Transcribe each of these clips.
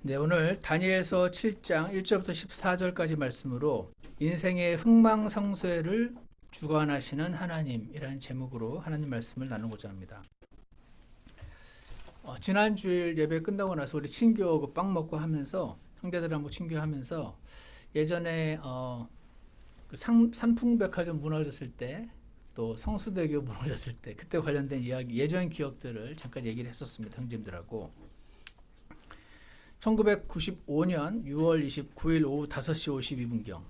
네, 오늘 다니엘서 7장 1절부터 14절까지 말씀으로 인생의 흥망성쇠를 주관하시는 하나님이라는 제목으로 하나님 말씀을 나누고자 합니다. 지난 주일 예배 끝나고 나서 우리 친교 빵 먹고 하면서 형제들하고 친교하면서 예전에 그 삼풍백화점 무너졌을 때, 또 성수대교 무너졌을 때 그때 관련된 이야기, 예전 기억들을 잠깐 얘기를 했었습니다. 형제님들하고. 1995년 6월 29일 오후 5시 52분경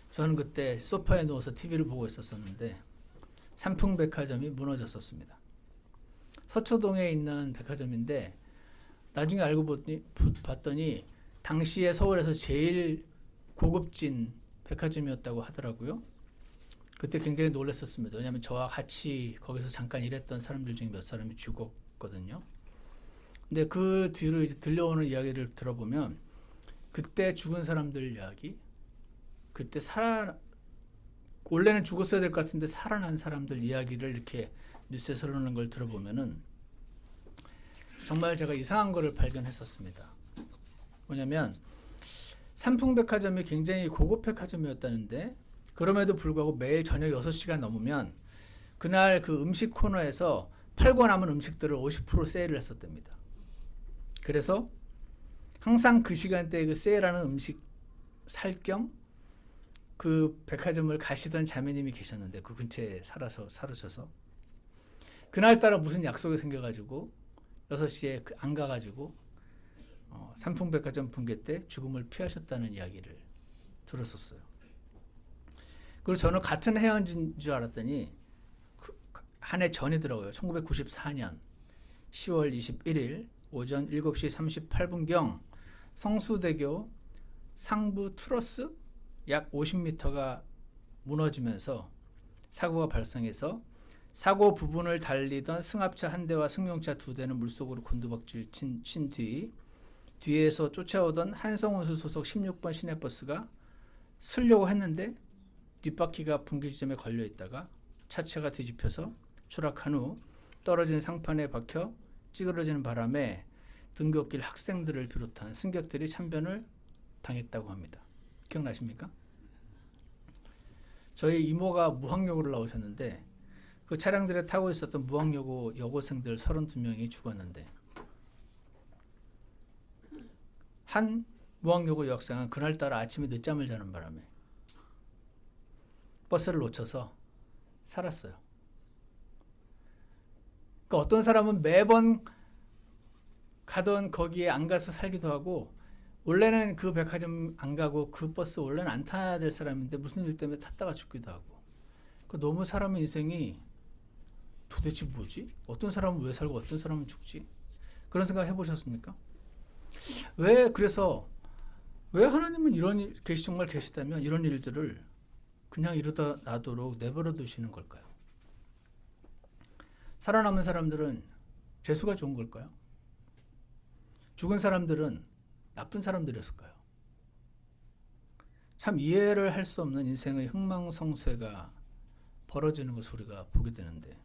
저는 그때 소파에 누워서 TV를 보고 있었는데 삼풍백화점이 무너졌었습니다. 서초동에 있는 백화점인데 나중에 알고 봤더니 당시에 서울에서 제일 고급진 백화점이었다고 하더라고요. 그때 굉장히 놀랐었습니다. 왜냐하면 저와 같이 거기서 잠깐 일했던 사람들 중에 몇 사람이 죽었거든요. 근데 그 뒤로 이제 들려오는 이야기를 들어보면 그때 죽은 사람들 이야기, 그때 원래는 죽었어야 될 것 같은데 살아난 사람들 이야기를 이렇게 뉴스에 흐르는 걸 들어보면은 정말 제가 이상한 거를 발견했었습니다. 뭐냐면 삼풍백화점이 굉장히 고급 백화점이었다는데 그럼에도 불구하고 매일 저녁 6시가 넘으면 그날 그 음식 코너에서 팔고 남은 음식들을 50% 세일을 했었답니다. 그래서 항상 그 시간대에 그 세일하는 음식 살 겸 그 백화점을 가시던 자매님이 계셨는데 그 근처에 살으셔서 그날따라 무슨 약속이 생겨가지고 6시에 안 가가지고 삼풍백화점 붕괴 때 죽음을 피하셨다는 이야기를 들었었어요. 그리고 저는 같은 해연인 줄 알았더니 한 해 전이더라고요. 1994년 10월 21일 오전 7시 38분경 성수대교 상부 트러스 약 50m가 무너지면서 사고가 발생해서 사고 부분을 달리던 승합차 한 대와 승용차 2대는 물속으로 곤두박질 친 뒤에서 쫓아오던 한성운수 소속 16번 시내버스가 쓰려고 했는데 뒷바퀴가 분기 지점에 걸려 있다가 차체가 뒤집혀서 추락한 후 떨어진 상판에 박혀 찌그러지는 바람에 등굣길 학생들을 비롯한 승객들이 참변을 당했다고 합니다. 기억나십니까? 저희 이모가 무학여고를 나오셨는데 그 차량들에 타고 있었던 무학여고 여고생들 32명이 죽었는데 한 무학여고 여학생은 그날따라 아침에 늦잠을 자는 바람에 버스를 놓쳐서 살았어요. 그러니까 어떤 사람은 매번 가던 거기에 안 가서 살기도 하고 원래는 그 백화점 안 가고 그 버스 원래는 안 타야 될 사람인데 무슨 일 때문에 탔다가 죽기도 하고. 그러니까 너무 사람의 인생이 도대체 뭐지? 어떤 사람은 왜 살고 어떤 사람은 죽지? 그런 생각 해보셨습니까? 그래서 왜 하나님은 정말 계시다면 이런 일들을 그냥 이러다 놔도록 내버려 두시는 걸까요? 살아남은 사람들은 재수가 좋은 걸까요? 죽은 사람들은 나쁜 사람들이었을까요? 참 이해를 할 수 없는 인생의 흥망성쇠가 벌어지는 것을 우리가 보게 되는데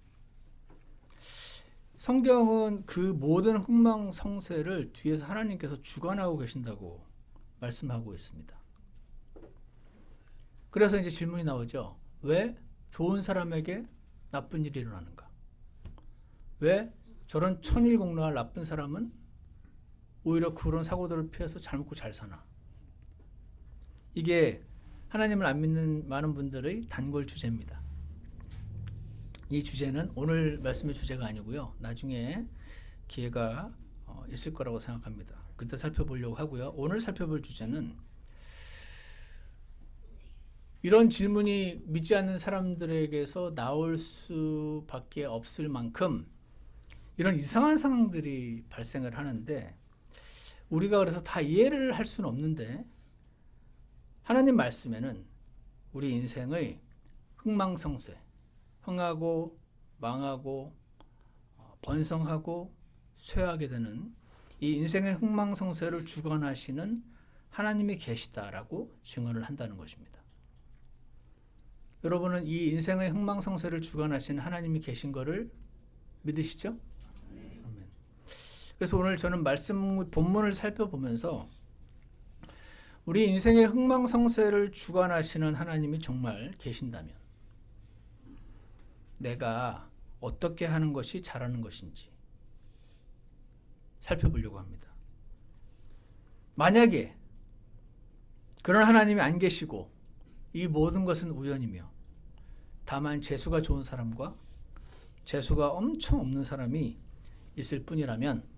성경은 그 모든 흥망성쇠를 뒤에서 하나님께서 주관하고 계신다고 말씀하고 있습니다. 그래서 이제 질문이 나오죠. 왜 좋은 사람에게 나쁜 일이 일어나는가? 왜 저런 천일공로할 나쁜 사람은 오히려 그런 사고들을 피해서 잘 먹고 잘 사나? 이게 하나님을 안 믿는 많은 분들의 단골 주제입니다. 이 주제는 오늘 말씀의 주제가 아니고요. 나중에 기회가 있을 거라고 생각합니다. 그때 살펴보려고 하고요. 오늘 살펴볼 주제는 이런 질문이 믿지 않는 사람들에게서 나올 수밖에 없을 만큼 이런 이상한 상황들이 발생을 하는데 우리가 그래서 다 이해를 할 수는 없는데 하나님 말씀에는 우리 인생의 흥망성쇠, 흥하고 망하고 번성하고 쇠하게 되는 이 인생의 흥망성쇠를 주관하시는 하나님이 계시다라고 증언을 한다는 것입니다. 여러분은 이 인생의 흥망성쇠를 주관하시는 하나님이 계신 것을 믿으시죠? 아멘. 그래서 오늘 저는 본문을 살펴보면서 우리 인생의 흥망성쇠를 주관하시는 하나님이 정말 계신다면 내가 어떻게 하는 것이 잘하는 것인지 살펴보려고 합니다. 만약에 그런 하나님이 안 계시고 이 모든 것은 우연이며 다만 재수가 좋은 사람과 재수가 엄청 없는 사람이 있을 뿐이라면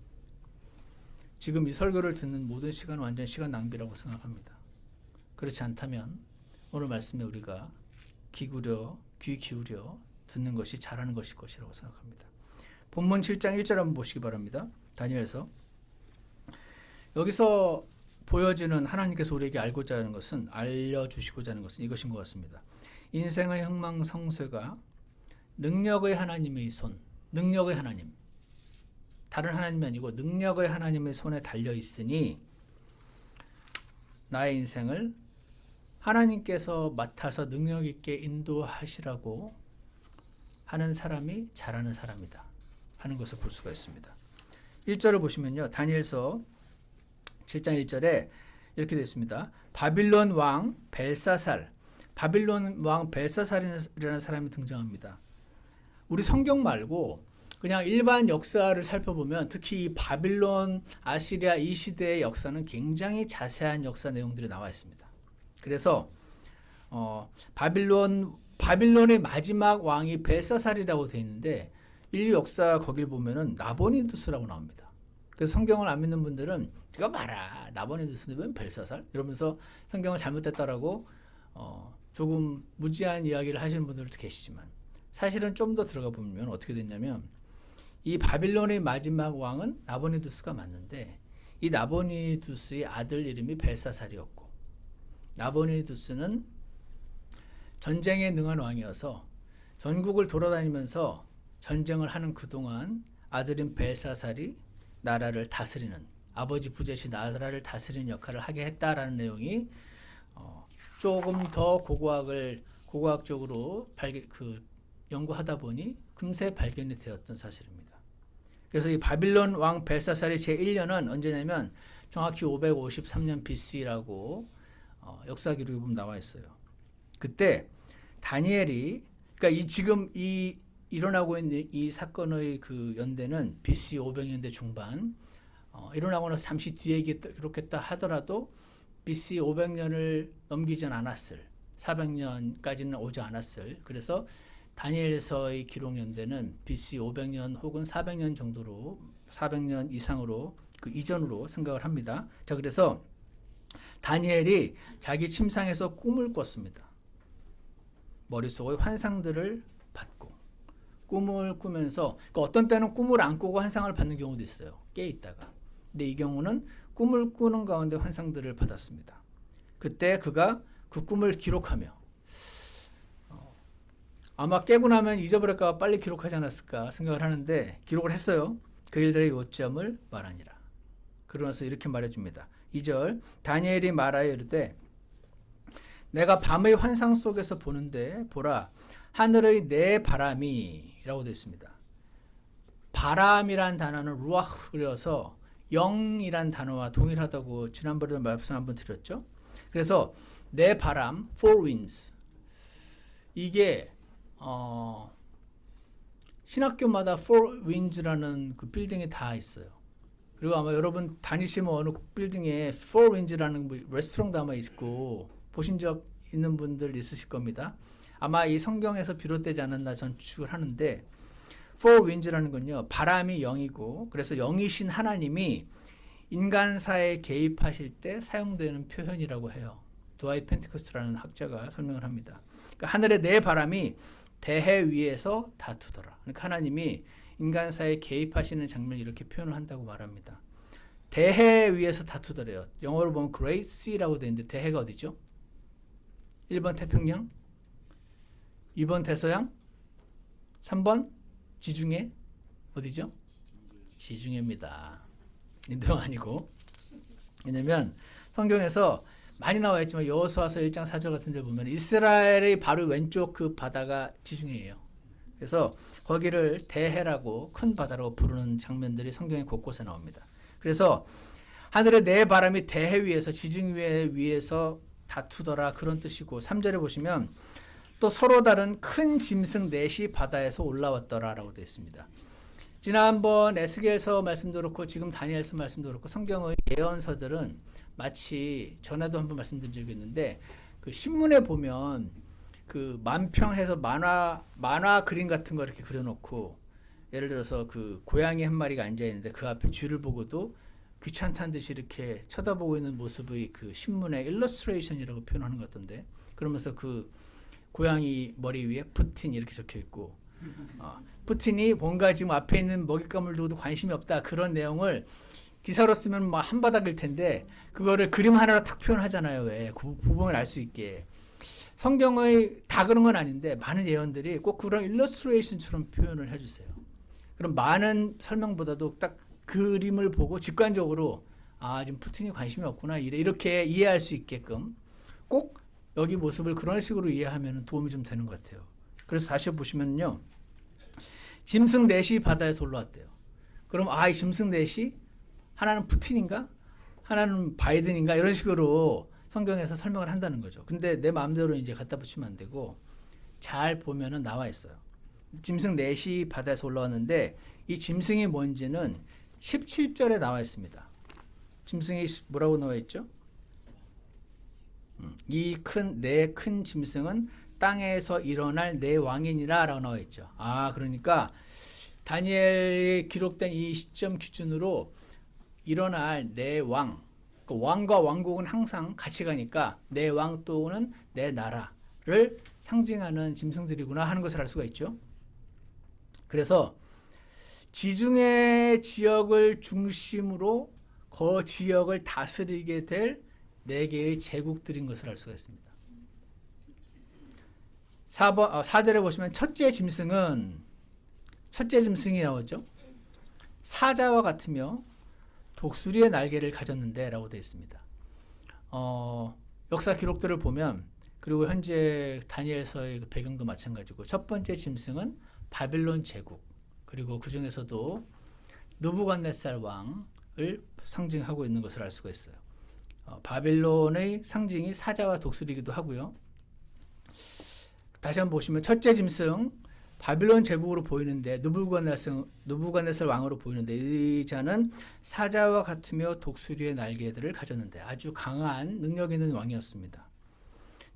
지금 이 설교를 듣는 모든 시간은 완전 시간 낭비라고 생각합니다. 그렇지 않다면 오늘 말씀에 우리가 귀 기울여 듣는 것이 잘하는 것일 것이라고 생각합니다. 본문 7장 1절 한번 보시기 바랍니다. 다니엘서. 여기서 보여지는 하나님께서 우리에게 알고자 하는 것은, 알려주시고자 하는 것은 이것인 것 같습니다. 인생의 흥망성쇠가 능력의 하나님의 손, 능력의 하나님, 다른 하나님이 아니고 능력의 하나님의 손에 달려 있으니 나의 인생을 하나님께서 맡아서 능력 있게 인도하시라고 하는 사람이 잘하는 사람이다 하는 것을 볼 수가 있습니다. 1절을 보시면요, 다니엘서 7장 1절에 이렇게 되어 있습니다. 바빌론 왕 벨사살, 바빌론 왕 벨사살이라는 사람이 등장합니다. 우리 성경 말고 그냥 일반 역사를 살펴보면 특히 이 바빌론, 아시리아 이 시대의 역사는 굉장히 자세한 역사 내용들이 나와 있습니다. 그래서 바빌론의 마지막 왕이 벨사살이라고 되어 있는데 인류 역사 거길 보면은 나보니두스라고 나옵니다. 그래서 성경을 안 믿는 분들은 이거 봐라, 나보니두스는 왜 벨사살? 이러면서 성경을 잘못했다라고 조금 무지한 이야기를 하시는 분들도 계시지만 사실은 좀 더 들어가 보면 어떻게 됐냐면 이 바빌론의 마지막 왕은 나보니두스가 맞는데 이 나보니두스의 아들 이름이 벨사살이었고, 나보니두스는 전쟁에 능한 왕이어서 전국을 돌아다니면서 전쟁을 하는 그동안 아들인 벨사살이 나라를 다스리는, 아버지 부젯이 나라를 다스리는 역할을 하게 했다라는 내용이 조금 더 고고학적으로 연구하다 보니 금세 발견이 되었던 사실입니다. 그래서 이 바빌론 왕 벨사살의 제1년은 언제냐면 정확히 553년 BC라고 역사 기록에 보면 나와 있어요. 그때 다니엘이, 그러니까 지금 일어나고 있는 이 사건의 그 연대는 BC 500년대 중반, 일어나고 나서 잠시 뒤에 기록했다 하더라도 BC 500년을 넘기진 않았을, 400년까지는 오지 않았을, 그래서 다니엘서의 기록 연대는 BC 500년 혹은 400년 정도로, 400년 이상으로, 그 이전으로 생각을 합니다. 자, 그래서 다니엘이 자기 침상에서 꿈을 꿨습니다. 머릿속의 환상들을 받고 꿈을 꾸면서, 그러니까 어떤 때는 꿈을 안 꾸고 환상을 받는 경우도 있어요. 깨 있다가. 근데 이 경우는 꿈을 꾸는 가운데 환상들을 받았습니다. 그때 그가 그 꿈을 기록하며 아마 깨고 나면 잊어버릴까 봐 빨리 기록하지 않았을까 생각을 하는데 기록을 했어요. 그 일들의 요점을 말하니라. 그러면서 이렇게 말해줍니다. 2절, 다니엘이 말하여 이르되 내가 밤의 환상 속에서 보는데 보라, 하늘의 네 바람이 라고 되어 있습니다. 바람이란 단어는 루아흐여서 영이란 단어와 동일하다고 지난번에 말씀 한번 드렸죠. 그래서 네 바람, four winds, 이게 신학교마다 four winds라는 그 빌딩이 다 있어요. 그리고 아마 여러분 다니시면 어느 빌딩에 four winds라는 레스토랑도 아마 있고 보신 적 있는 분들 있으실 겁니다. 아마 이 성경에서 비롯되지 않았나 전 추측을 하는데, four winds라는 건요, 바람이 영이고, 그래서 영이신 하나님이 인간사에 개입하실 때 사용되는 표현이라고 해요. 드와이트 펜테코스트라는 학자가 설명을 합니다. 그러니까 하늘의 네 바람이 대해 위에서 다투더라. 그러니까 하나님이 인간사에 개입하시는 장면을 이렇게 표현을 한다고 말합니다. 대해 위에서 다투더래요. 영어로 보면 Great Sea라고 되어 있는데 대해가 어디죠? 1번 태평양, 2번 대서양, 3번 지중해, 어디죠? 지중해입니다. 인도양 아니고. 왜냐면 성경에서 많이 나와 있지만 여호수아서 1장 4절 같은 데 보면 이스라엘의 바로 왼쪽 그 바다가 지중해예요. 그래서 거기를 대해라고, 큰 바다라고 부르는 장면들이 성경에 곳곳에 나옵니다. 그래서 하늘의 네 바람이 대해 위에서 지중 위에서 다투더라 그런 뜻이고 3절에 보시면 또 서로 다른 큰 짐승 넷이 바다에서 올라왔더라라고 되어 있습니다. 지난번 에스겔서 말씀도 그렇고 지금 다니엘서 말씀도 그렇고 성경의 예언서들은 마치 전에도 한번 말씀드린 적이 있는데 그 신문에 보면 그 만평해서 만화 그림 같은 거 이렇게 그려놓고 예를 들어서 그 고양이 한 마리가 앉아 있는데 그 앞에 쥐를 보고도 귀찮다는 듯이 이렇게 쳐다보고 있는 모습의 그 신문의 일러스트레이션이라고 표현하는 것 같던데 그러면서 그 고양이 머리 위에 푸틴 이렇게 적혀 있고 푸틴이 뭔가 지금 앞에 있는 먹잇감을 두고도 관심이 없다 그런 내용을 기사로 쓰면 뭐 한바닥일 텐데 그거를 그림 하나로 탁 표현하잖아요. 왜 그 부분을 알 수 있게 성경의 다 그런 건 아닌데 많은 예언들이 꼭 그런 일러스트레이션처럼 표현을 해주세요. 그럼 많은 설명보다도 딱 그림을 보고 직관적으로 지금 푸틴이 관심이 없구나 이렇게 이해할 수 있게끔 꼭 여기 모습을 그런 식으로 이해하면 도움이 좀 되는 것 같아요. 그래서 다시 보시면요. 짐승 넷이 바다에서 올라왔대요. 그럼 이 짐승 넷이 하나는 푸틴인가? 하나는 바이든인가? 이런 식으로 성경에서 설명을 한다는 거죠. 근데 내 마음대로 이제 갖다 붙이면 안 되고 잘 보면은 나와 있어요. 짐승 넷이 바다에서 올라왔는데 이 짐승이 뭔지는 17절에 나와 있습니다. 짐승이 뭐라고 나와 있죠? 이 큰 짐승은 땅에서 일어날 내 왕이니라 라고 나와 있죠. 그러니까 다니엘에 기록된 이 시점 기준으로 일어날 내 왕, 그 왕과 왕국은 항상 같이 가니까 내 왕 또는 내 나라를 상징하는 짐승들이구나 하는 것을 알 수가 있죠. 그래서 지중해 지역을 중심으로 그 지역을 다스리게 될 4개의 제국들인 것을 알 수가 있습니다. 4절에 보시면 첫째 짐승이 나오죠. 사자와 같으며 독수리의 날개를 가졌는데 라고 되어 있습니다. 역사 기록들을 보면 그리고 현재 다니엘서의 그 배경도 마찬가지고 첫 번째 짐승은 바빌론 제국 그리고 그 중에서도 느부갓네살 왕을 상징하고 있는 것을 알 수가 있어요. 바빌론의 상징이 사자와 독수리이기도 하고요. 다시 한번 보시면 첫째 짐승 바빌론 제국으로 보이는데 느부갓네살 왕으로 보이는데 이 자는 사자와 같으며 독수리의 날개들을 가졌는데 아주 강한 능력 있는 왕이었습니다.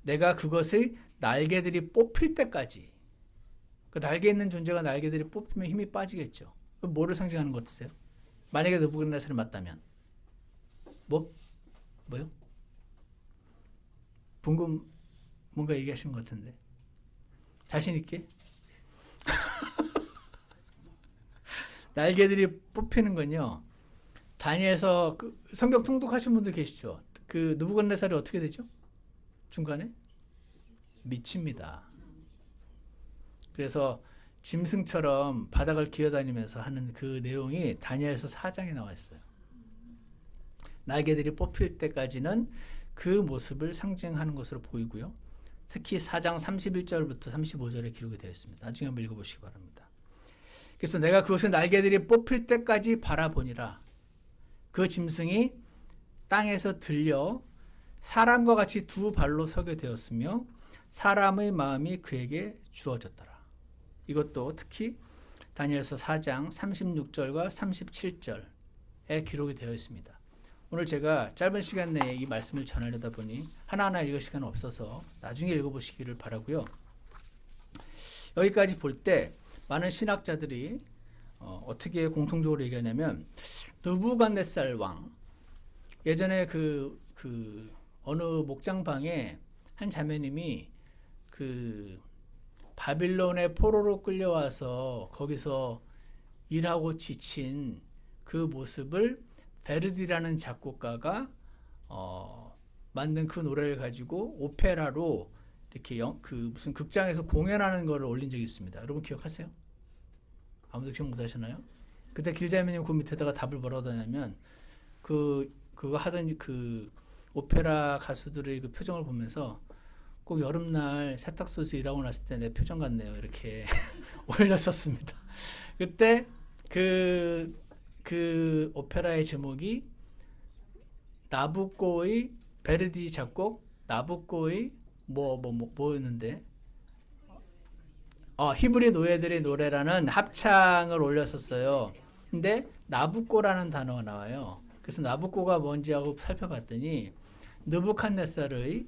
내가 그것의 날개들이 뽑힐 때까지 그 날개 있는 존재가 날개들이 뽑히면 힘이 빠지겠죠. 그럼 뭐를 상징하는 것 같으세요? 만약에 느부갓네살을 맞다면 뭐요? 분금 뭔가 얘기하시는 것 같은데 자신 있게 날개들이 뽑히는 건요. 다니엘서 성경 통독하신 분들 계시죠? 그 느부갓네살이 어떻게 되죠? 중간에 미칩니다. 그래서 짐승처럼 바닥을 기어다니면서 하는 그 내용이 다니엘서 4장에 나와 있어요. 날개들이 뽑힐 때까지는 그 모습을 상징하는 것으로 보이고요. 특히 4장 31절부터 35절에 기록이 되어 있습니다. 나중에 한번 읽어보시기 바랍니다. 그래서 내가 그것의 날개들이 뽑힐 때까지 바라보니라. 그 짐승이 땅에서 들려 사람과 같이 두 발로 서게 되었으며 사람의 마음이 그에게 주어졌더라. 이것도 특히 다니엘서 4장 36절과 37절에 기록이 되어 있습니다. 오늘 제가 짧은 시간 내에 이 말씀을 전하려다 보니 하나하나 읽을 시간은 없어서 나중에 읽어보시기를 바라고요. 여기까지 볼 때 많은 신학자들이 어떻게 공통적으로 얘기하냐면 느부갓네살 왕 예전에 그 어느 목장방에 한 자매님이 그 바빌론의 포로로 끌려와서 거기서 일하고 지친 그 모습을 베르디라는 작곡가가 만든 그 노래를 가지고 오페라로 이렇게 무슨 극장에서 공연하는 거를 올린 적이 있습니다. 여러분 기억하세요? 아무도 기억 못 하시나요? 그때 길자매님 그 밑에다가 답을 뭐라고 하냐면 그거 하던 그 오페라 가수들의 그 표정을 보면서 꼭 여름날 세탁소에서 일하고 났을 때 내 표정 같네요. 이렇게 올렸었습니다. 그때 그 오페라의 제목이 나부코의 베르디 작곡, 나부코의 뭐였는데 히브리 노예들의 노래라는 합창을 올렸었어요. 근데 나부코라는 단어가 나와요. 그래서 나부코가 뭔지 하고 살펴봤더니 느부칸네살의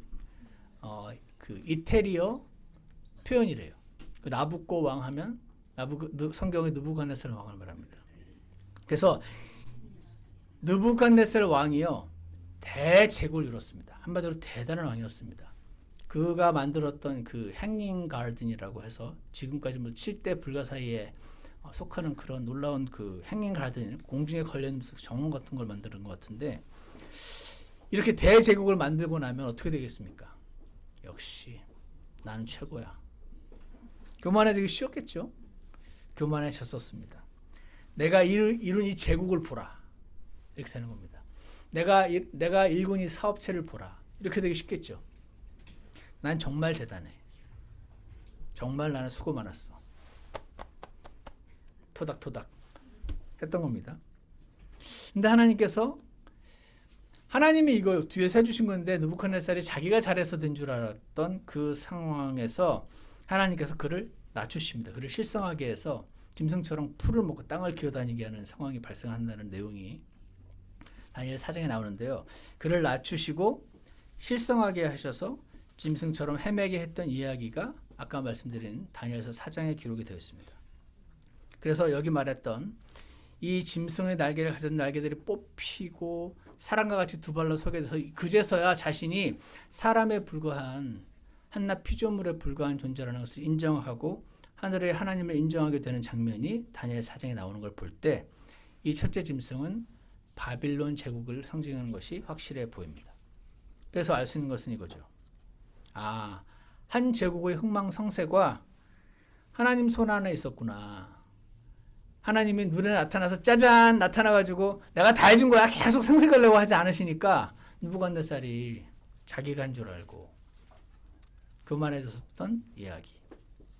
그 이태리어 표현이래요. 그 나부코 왕 하면 성경의 느부칸네살 왕을 말합니다. 그래서 느부칸네살 왕이요 대제국을 이뤘습니다. 한마디로 대단한 왕이었습니다. 그가 만들었던 그 행잉 가든이라고 해서 지금까지 뭐 7대 불가사의에 속하는 그런 놀라운 그 행잉 가든, 공중에 걸려있는 정원 같은 걸 만드는 것 같은데, 이렇게 대제국을 만들고 나면 어떻게 되겠습니까? 역시 나는 최고야. 교만해지기 쉬웠겠죠? 교만해졌었습니다. 내가 이룬 이 제국을 보라. 이렇게 되는 겁니다. 내가 일군 이 사업체를 보라. 이렇게 되기 쉽겠죠? 난 정말 대단해. 정말 나는 수고 많았어. 토닥토닥 했던 겁니다. 근데 하나님이 이거 뒤에서 해주신 건데, 느부갓네살이 자기가 잘해서 된 줄 알았던 그 상황에서 하나님께서 그를 낮추십니다. 그를 실성하게 해서 짐승처럼 풀을 먹고 땅을 기어다니게 하는 상황이 발생한다는 내용이 다니엘 4장에 나오는데요. 그를 낮추시고 실성하게 하셔서 짐승처럼 헤매게 했던 이야기가 아까 말씀드린 다니엘서 4장에 기록이 되어 있습니다. 그래서 여기 말했던 이 짐승의 날개를 가진 날개들이 뽑히고 사람과 같이 두 발로 서게 돼서 그제서야 자신이 사람에 불과한 한낱 피조물에 불과한 존재라는 것을 인정하고 하늘의 하나님을 인정하게 되는 장면이 다니엘 4장에 나오는 걸 볼 때 이 첫째 짐승은 바빌론 제국을 상징하는 것이 확실해 보입니다. 그래서 알 수 있는 것은 이거죠. 한 제국의 흥망성쇠가 하나님 손 안에 있었구나. 하나님이 눈에 나타나서 짜잔 나타나가지고 내가 다 해준 거야 계속 생색하려고 하지 않으시니까 느부갓네살이 자기가 한 줄 알고 교만해졌던 이야기.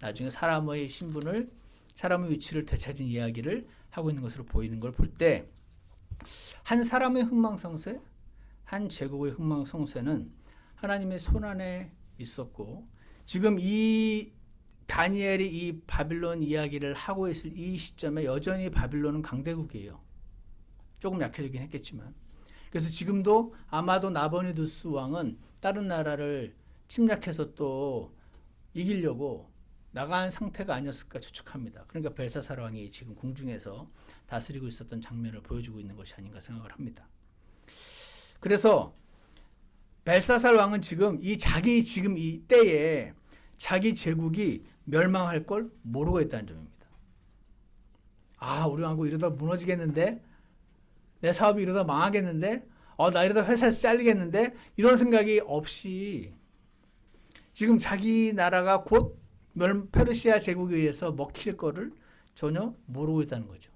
나중에 사람의 신분을, 사람의 위치를 되찾은 이야기를 하고 있는 것으로 보이는 걸 볼 때 한 사람의 흥망성쇠, 한 제국의 흥망성쇠는 하나님의 손 안에 있었고, 지금 이 다니엘이 이 바빌론 이야기를 하고 있을 이 시점에 여전히 바빌론은 강대국이에요. 조금 약해지긴 했겠지만. 그래서 지금도 아마도 나보니두스 왕은 다른 나라를 침략해서 또 이기려고 나간 상태가 아니었을까 추측합니다. 그러니까 벨사살 왕이 지금 궁중에서 다스리고 있었던 장면을 보여주고 있는 것이 아닌가 생각을 합니다. 그래서 벨사살 왕은 지금 이 때에 자기 제국이 멸망할 걸 모르고 있다는 점입니다. 우리 왕국 이러다 무너지겠는데? 내 사업이 이러다 망하겠는데? 나 이러다 회사에서 잘리겠는데? 이런 생각이 없이 지금 자기 나라가 곧 페르시아 제국에 의해서 먹힐 거를 전혀 모르고 있다는 거죠.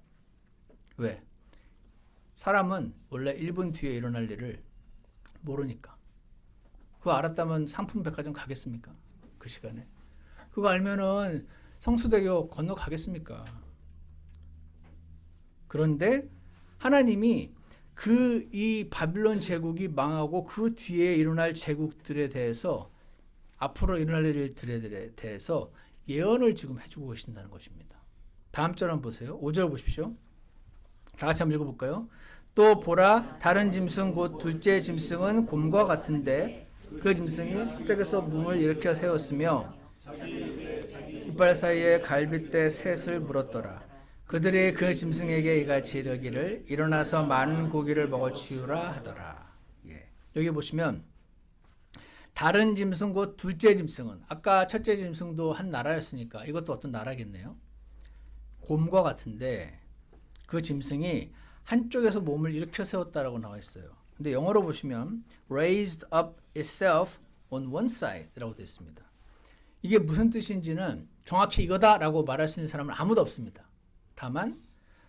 왜? 사람은 원래 1분 뒤에 일어날 일을 모르니까. 그거 알았다면 상품백화점 가겠습니까? 그 시간에. 그거 알면은 성수대교 건너가겠습니까? 그런데 하나님이 이 바빌론 제국이 망하고 그 뒤에 일어날 제국들에 대해서, 앞으로 일어날 일들에 대해서 예언을 지금 해주고 계신다는 것입니다. 다음 절 한번 보세요. 5절 보십시오. 다 같이 한번 읽어볼까요? 또 보라, 다른 짐승 곧 둘째 짐승은 곰과 같은데 그 짐승이 흙에서 몸을 일으켜 세웠으며 이빨 사이에 갈빗대 셋을 물었더라. 그들이 그 짐승에게 이같이 이르기를 일어나서 많은 고기를 먹어 치우라 하더라. 여기 보시면 다른 짐승 곧 둘째 짐승은, 아까 첫째 짐승도 한 나라였으니까 이것도 어떤 나라겠네요. 곰과 같은데 그 짐승이 한쪽에서 몸을 일으켜 세웠다라고 나와 있어요. 근데 영어로 보시면 raised up itself on one side라고 되어 있습니다. 이게 무슨 뜻인지는 정확히 이거다라고 말할 수 있는 사람은 아무도 없습니다. 다만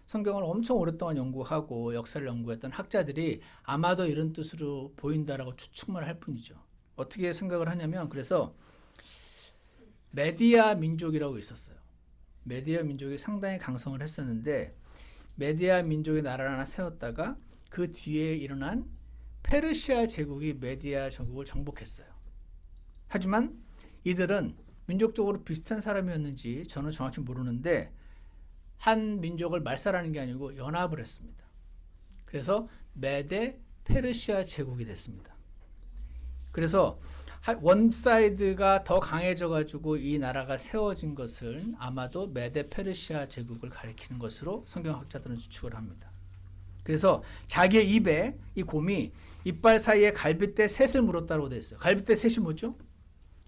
성경을 엄청 오랫동안 연구하고 역사를 연구했던 학자들이 아마도 이런 뜻으로 보인다라고 추측만 할 뿐이죠. 어떻게 생각을 하냐면, 그래서 메디아 민족이라고 있었어요. 메디아 민족이 상당히 강성을 했었는데 메디아 민족의 나라를 하나 세웠다가 그 뒤에 일어난 페르시아 제국이 메디아 제국을 정복했어요. 하지만 이들은 민족적으로 비슷한 사람이었는지 저는 정확히 모르는데 한 민족을 말살하는 게 아니고 연합을 했습니다. 그래서 메데 페르시아 제국이 됐습니다. 그래서 원 사이드가 더 강해져 가지고 이 나라가 세워진 것은 아마도 메데 페르시아 제국을 가리키는 것으로 성경학자들은 추측을 합니다. 그래서 자기의 입에 이 곰이 이빨 사이에 갈빗대 셋을 물었다고 되어 있어요. 갈빗대 셋이 뭐죠?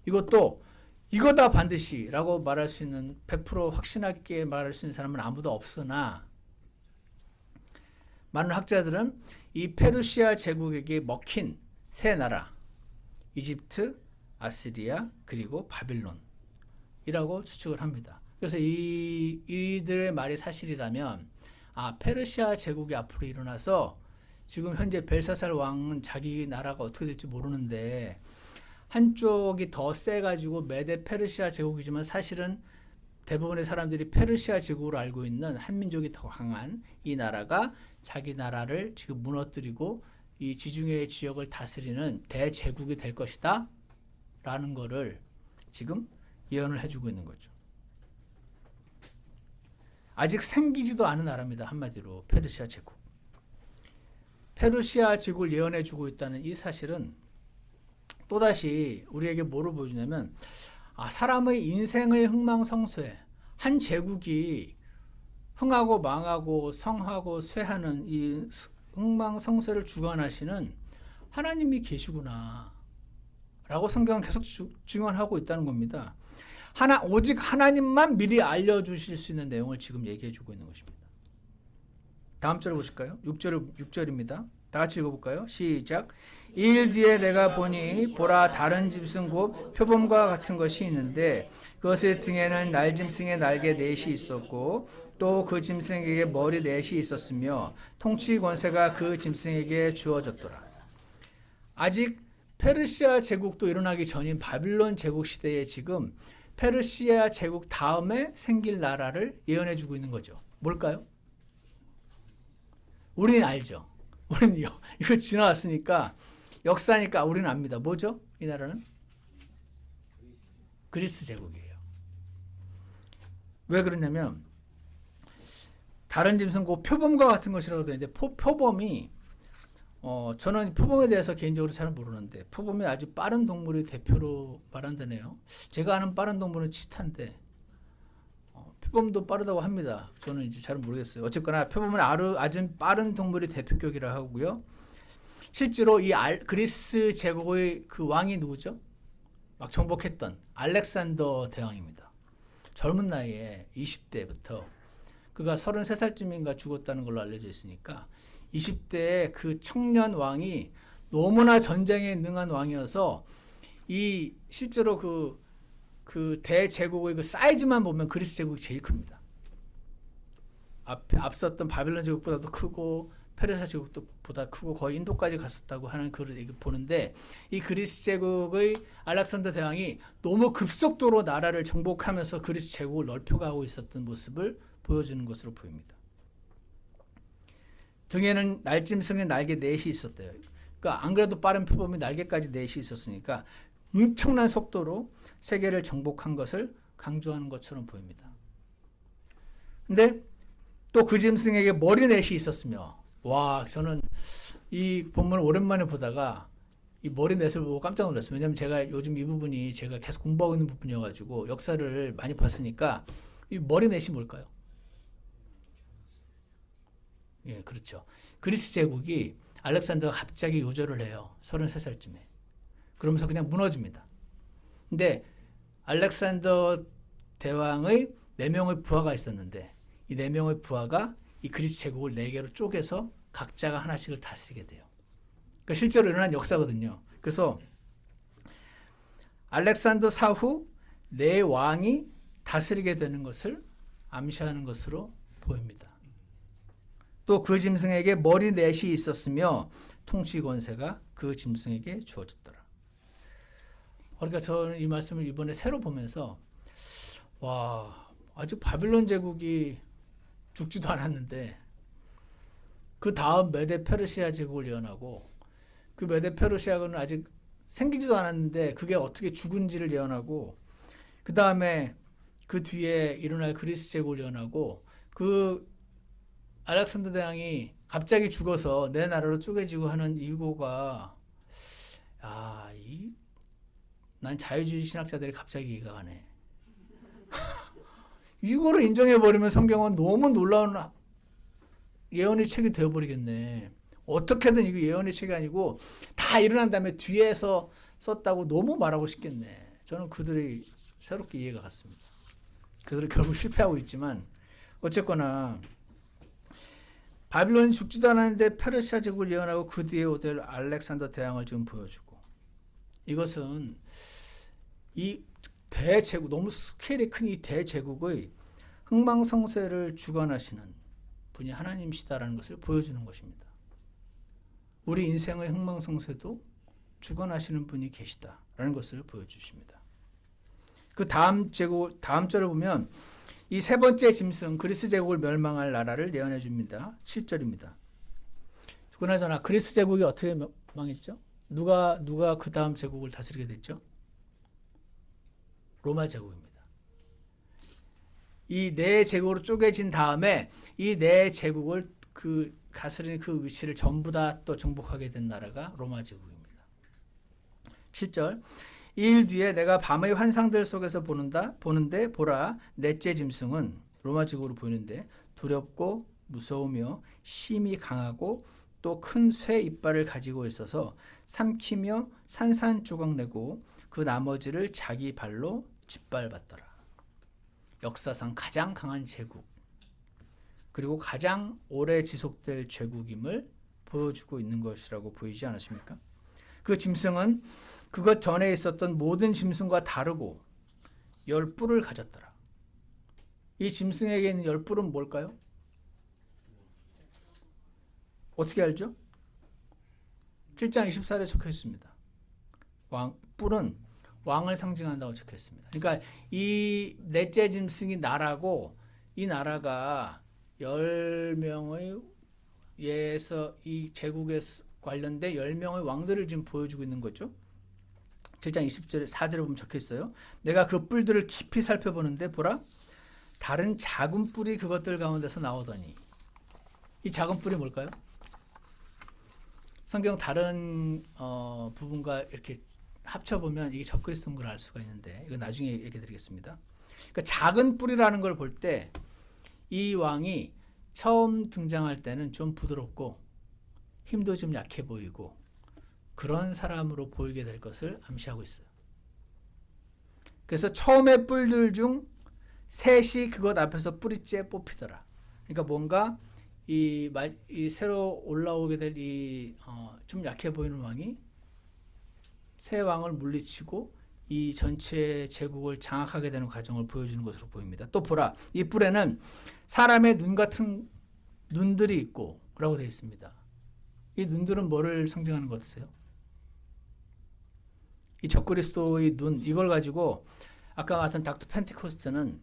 이것도 이거다 반드시 라고 말할 수 있는 100% 확신하게 말할 수 있는 사람은 아무도 없으나 많은 학자들은 이 페르시아 제국에게 먹힌 세 나라 이집트, 아시리아, 그리고 바빌론이라고 추측을 합니다. 그래서 이들의 말이 사실이라면 페르시아 제국이 앞으로 일어나서 지금 현재 벨사살 왕은 자기 나라가 어떻게 될지 모르는데 한쪽이 더 세가지고 메데 페르시아 제국이지만 사실은 대부분의 사람들이 페르시아 제국으로 알고 있는 한민족이 더 강한 이 나라가 자기 나라를 지금 무너뜨리고 이 지중해 지역을 다스리는 대제국이 될 것이다 라는 거를 지금 예언을 해주고 있는 거죠. 아직 생기지도 않은 나라입니다. 한마디로 페르시아 제국. 페르시아 제국을 예언해주고 있다는 이 사실은 또다시 우리에게 뭐를 보여주냐면 사람의 인생의 흥망성쇠, 한 제국이 흥하고 망하고 성하고 쇠하는 이 흥망성쇠를 주관하시는 하나님이 계시구나 라고 성경은 계속 증언하고 있다는 겁니다. 오직 하나님만 미리 알려주실 수 있는 내용을 지금 얘기해주고 있는 것입니다. 다음 절을 보실까요? 6절입니다. 다 같이 읽어볼까요? 시작. 2일 뒤에 내가 보니 보라 다른 짐승 곧 표범과 같은 것이 있는데 그것의 등에는 날짐승의 날개 넷이 있었고 또 그 짐승에게 머리 넷이 있었으며 통치 권세가 그 짐승에게 주어졌더라. 아직 페르시아 제국도 일어나기 전인 바빌론 제국 시대에 지금 페르시아 제국 다음에 생길 나라를 예언해주고 있는 거죠. 뭘까요? 우리는 알죠. 우리는 이거 지나왔으니까 역사니까 우리는 압니다. 뭐죠? 이 나라는? 그리스 제국이에요. 왜 그러냐면 다른 짐승 그 표범과 같은 것이라고 되는데 표범이 저는 표범에 대해서 개인적으로 잘 모르는데 표범이 아주 빠른 동물의 대표로 말한다네요. 제가 아는 빠른 동물은 치타인데 표범도 빠르다고 합니다. 저는 이제 잘 모르겠어요. 어쨌거나 표범은 아주 빠른 동물의 대표격이라 하고요. 실제로 이 그리스 제국의 그 왕이 누구죠? 막 정복했던 알렉산더 대왕입니다. 젊은 나이에 20대부터 그가 33살쯤인가 죽었다는 걸로 알려져 있으니까 20대의 그 청년 왕이 너무나 전쟁에 능한 왕이어서 이 실제로 그 대제국의 그 사이즈만 보면 그리스 제국이 제일 큽니다. 앞섰던 바빌론 제국보다도 크고 페르시아 제국보다 크고 거의 인도까지 갔었다고 하는 글을 보는데 이 그리스 제국의 알렉산더 대왕이 너무 급속도로 나라를 정복하면서 그리스 제국을 넓혀가고 있었던 모습을 보여주는 것으로 보입니다. 등에는 날짐승의 날개 넷이 있었대요. 그러니까 안 그래도 빠른 표범이 날개까지 넷이 있었으니까 엄청난 속도로 세계를 정복한 것을 강조하는 것처럼 보입니다. 근데 또 그 짐승에게 머리 넷이 있었으며 저는 이 본문을 오랜만에 보다가 이 머리 넷을 보고 깜짝 놀랐어요. 왜냐하면 제가 요즘 이 부분이 제가 계속 공부하고 있는 부분이어가지고 역사를 많이 봤으니까 이 머리 넷이 뭘까요? 예, 그렇죠. 그리스 제국이 알렉산더가 갑자기 요절을 해요. 33살쯤에. 그러면서 그냥 무너집니다. 근데 알렉산더 대왕의 4명의 부하가 있었는데 이 4명의 부하가 이 그리스 제국을 4개로 쪼개서 각자가 하나씩을 다스리게 돼요. 그러니까 실제로 일어난 역사거든요. 그래서 알렉산더 사후 4왕이 다스리게 되는 것을 암시하는 것으로 보입니다. 또 그 짐승에게 머리 넷이 있었으며 통치 권세가 그 짐승에게 주어졌더라. 그러니까 저는 이 말씀을 이번에 새로 보면서 아직 바빌론 제국이 죽지도 않았는데 그 다음 메데 페르시아 제국을 예언하고 그 메데 페르시아군은 아직 생기지도 않았는데 그게 어떻게 죽은지를 예언하고, 그 다음에 그 뒤에 일어날 그리스 제국을 예언하고, 그 알렉산더 대왕이 갑자기 죽어서 내 나라로 쪼개지고 하는 이유가, 난 자유주의 신학자들이 갑자기 이해가 가네. 이거를 인정해버리면 성경은 너무 놀라운 예언의 책이 되어버리겠네. 어떻게든 이거 예언의 책이 아니고 다 일어난 다음에 뒤에서 썼다고 너무 말하고 싶겠네. 저는 그들이 새롭게 이해가 갔습니다. 그들이 결국 실패하고 있지만 어쨌거나 바빌론이 죽지도 않았는데 페르시아 제국을 예언하고 그 뒤에 오될 알렉산더 대왕을 지금 보여주고, 이것은 이 대제국, 너무 스케일이 큰 이 대제국의 흥망성쇠를 주관하시는 분이 하나님이시다라는 것을 보여주는 것입니다. 우리 인생의 흥망성쇠도 주관하시는 분이 계시다라는 것을 보여주십니다. 그 다음 절을 보면 이 세 번째 짐승 그리스 제국을 멸망할 나라를 예언해 줍니다. 7절입니다. 그나저나 그리스 제국이 어떻게 망했죠? 누가 그 다음 제국을 다스리게 됐죠? 로마 제국입니다. 이 네 제국으로 쪼개진 다음에 이 네 제국을 그 다스리는 그 위치를 전부 다 또 정복하게 된 나라가 로마 제국입니다. 7절, 이 일 뒤에 내가 밤의 환상들 속에서 보는데 보라, 넷째 짐승은 로마 제국으로 보이는데 두렵고 무서우며 힘이 강하고 또 큰 쇠 이빨을 가지고 있어서 삼키며 산산조각 내고 그 나머지를 자기 발로 짓밟았더라. 역사상 가장 강한 제국, 그리고 가장 오래 지속될 제국임을 보여주고 있는 것이라고 보이지 않으십니까? 그 짐승은 그것 전에 있었던 모든 짐승과 다르고 10뿔을 가졌더라. 이 짐승에게 있는 10뿔은 뭘까요? 어떻게 알죠? 7장 24절에 적혀 있습니다. 뿔은 왕을 상징한다고 적혀 있습니다. 그러니까 이 넷째 짐승이 나라고, 이 나라가 10명의 이 제국에 관련된 10명의 왕들을 지금 보여주고 있는 거죠. 7장 20절에 4절에 보면 적혀 있어요. 내가 그 뿔들을 깊이 살펴보는데 보라, 다른 작은 뿔이 그것들 가운데서 나오더니. 이 작은 뿔이 뭘까요? 성경 다른 부분과 이렇게 합쳐보면 이게 적그리스도인 걸 알 수가 있는데, 이거 나중에 얘기 드리겠습니다. 그러니까 작은 뿔이라는 걸 볼 때 이 왕이 처음 등장할 때는 좀 부드럽고 힘도 좀 약해 보이고 그런 사람으로 보이게 될 것을 암시하고 있어요. 그래서 처음에 뿔들 중 셋이 그것 앞에서 뿌리째 뽑히더라. 그러니까 뭔가 이 새로 올라오게 될 좀 약해 보이는 왕이 새 왕을 물리치고 이 전체 제국을 장악하게 되는 과정을 보여주는 것으로 보입니다. 또 보라, 이 뿔에는 사람의 눈 같은 눈들이 있고 라고 되어 있습니다. 이 눈들은 뭐를 상징하는 것 같으세요? 이 적그리스도의 눈, 이걸 가지고 아까 같은 닥터 펜티코스트는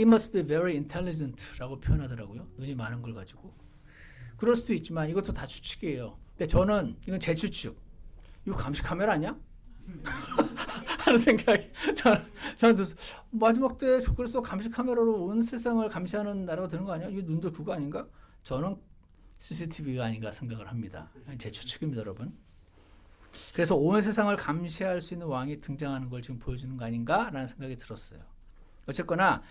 He must be very intelligent 라고 표현하더라고요. 눈이 많은 걸 가지고. 그럴 수도 있지만 이것도 다 추측이에요. 근데 저는 이건 제 추측. 이거 감시 카메라 아니야? 하는 생각이 저는 마지막 때 적그리스도 감시 카메라로 온 세상을 감시하는 나라가 되는 거 아니야? 이 눈도 그거 아닌가? 저는 CCTV가 아닌가 생각을 합니다. 제 추측입니다, 여러분. 그래서 온 세상을 감시할 수 있는 왕이 등장하는 걸 지금 보여주는 거 아닌가라는 생각이 들었어요. 어쨌거나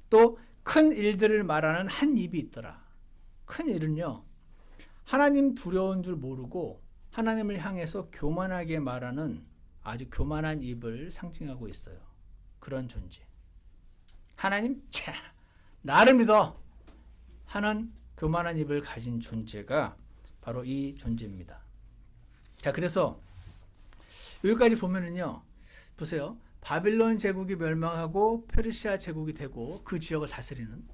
또 큰 일들을 말하는 한 입이 있더라. 큰 일은요, 하나님 두려운 줄 모르고 하나님을 향해서 교만하게 말하는 아주 교만한 입을 상징하고 있어요. 그런 존재. 하나님, 나를 믿어 하는 교만한 입을 가진 존재가 바로 이 존재입니다. 자, 그래서 여기까지 보면은요, 보세요. 바빌론 제국이 멸망하고 페르시아 제국이 되고 그 지역을 다스리는,